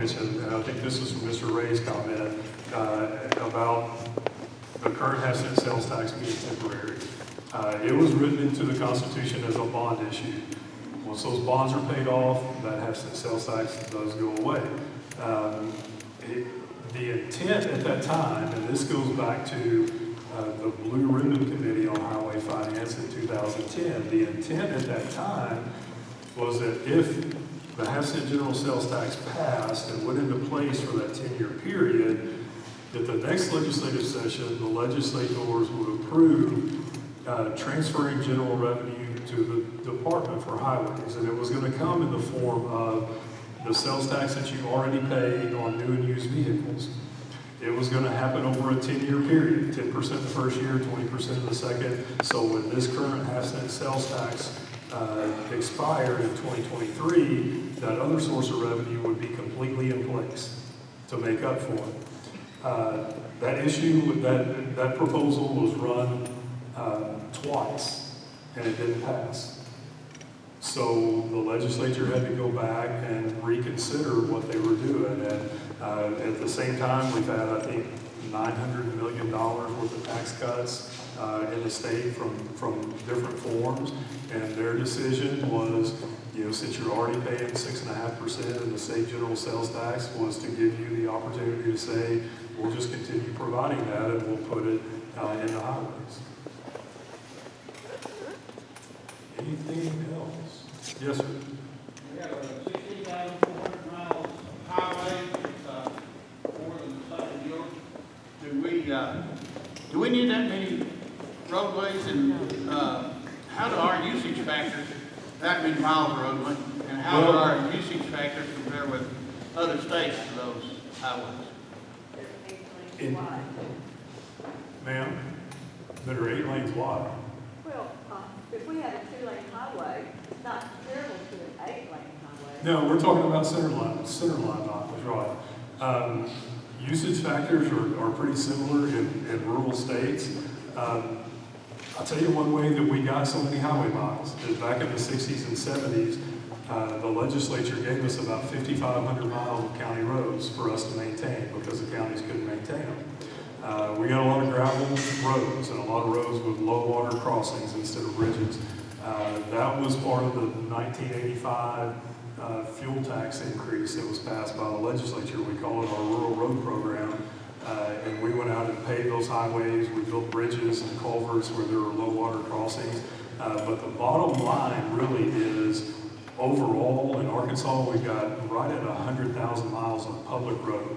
And I think this is from Mr. Ray's comment about the current half-cent sales tax being temporary. It was written into the Constitution as a bond issue. Once those bonds are paid off, that half-cent sales tax does go away. The intent at that time, and this goes back to the Blue Ribbon Committee on Highway Finance in 2010, the intent at that time was that if the half-cent general sales tax passed and went into place for that 10-year period, that the next legislative session, the legislators would approve transferring general revenue to the Department for Highways. And it was going to come in the form of the sales tax that you already paid on new and used vehicles. It was going to happen over a 10-year period, 10% the first year, 20% the second. So when this current half-cent sales tax expired in 2023, that other source of revenue would be completely in place to make up for it. That issue, that proposal was run twice, and it didn't pass. So the legislature had to go back and reconsider what they were doing. And at the same time, we've had, I think, $900 million worth of tax cuts in the state from different forms. And their decision was, since you're already paying 6.5% in the state general sales tax, was to give you the opportunity to say, we'll just continue providing that and we'll put it in the highways. Anything else? Yes, sir. We have 16,400 miles of highway, more than the state of Georgia. Do we need that many roadways, and how do our usage factors, that many miles of roadway, and how do our usage factors compare with other states to those highways? Ma'am, that are 8 lanes wide. Well, if we had a 2-lane highway, it's not comparable to an 8-lane highway. No, we're talking about center line mileage, right. Usage factors are pretty similar in rural states. I'll tell you one way that we got so many highway miles is back in the 60s and 70s, the legislature gave us about 5,500 miles of county roads for us to maintain because the counties couldn't maintain them. We got a lot of gravel roads and a lot of roads with low water crossings instead of bridges. That was part of the 1985 fuel tax increase that was passed by the legislature. We call it our Rural Road Program. And we went out and paved those highways. We built bridges and culverts where there were low water crossings. But the bottom line really is, overall in Arkansas, we've got right at 100,000 miles of public road,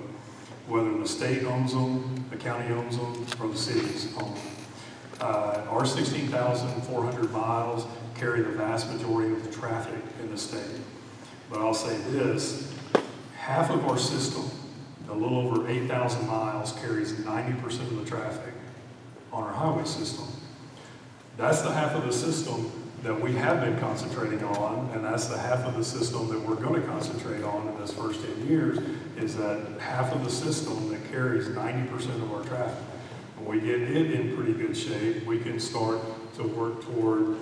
whether the state owns them, the county owns them, or the cities own them. Our 16,400 miles carry the vast majority of the traffic in the state. But I'll say this, half of our system, a little over 8,000 miles, carries 90% of the traffic on our highway system. That's the half of the system that we have been concentrating on, and that's the half of the system that we're going to concentrate on in this first 10 years, is that half of the system that carries 90% of our traffic. When we get it in pretty good shape, we can start to work toward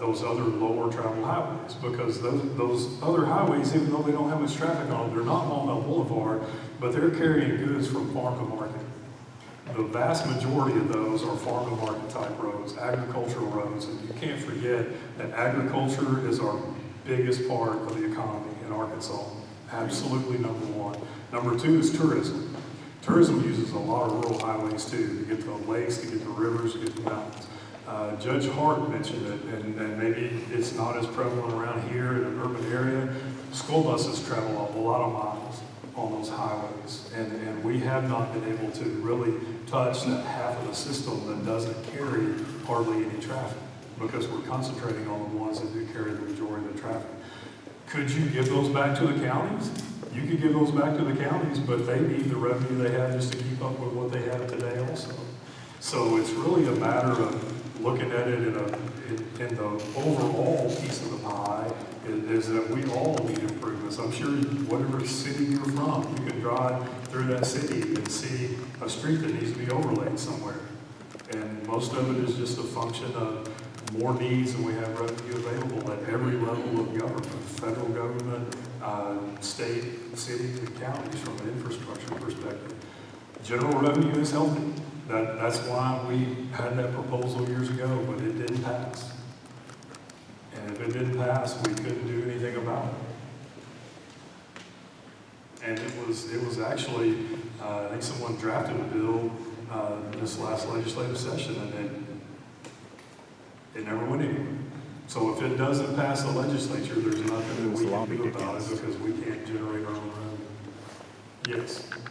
those other lower travel highways, because those other highways, even though they don't have much traffic on them, they're not Maumelle Boulevard, but they're carrying goods from farm to market. The vast majority of those are farm to market type roads, agricultural roads, and you can't forget that agriculture is our biggest part of the economy in Arkansas. Absolutely number one. Number two is tourism. Tourism uses a lot of rural highways too, to get to the lakes, to get to rivers, to get to mountains. Judge Hart mentioned it, and maybe it's not as prevalent around here in an urban area. School buses travel a lot of miles on those highways, and we have not been able to really touch that half of the system that doesn't carry hardly any traffic, because we're concentrating on the ones that do carry the majority of the traffic. Could you give those back to the counties? You could give those back to the counties, but they need the revenue they have just to keep up with what they have today also. So it's really a matter of looking at it in the overall piece of the pie, is that we all need improvements. I'm sure whatever city you're from, you can drive through that city and see a street that needs to be overlaid somewhere. And most of it is just a function of more needs than we have revenue available at every level of government, federal government, state, city, and counties from an infrastructure perspective. General revenue is healthy. That's why we had that proposal years ago, but it didn't pass. And if it didn't pass, we couldn't do anything about it. And it was actually, I think someone drafted a bill this last legislative session, and it never went anywhere. So if it doesn't pass the legislature, there's nothing that we can do about it because we can't generate our own revenue. Yes.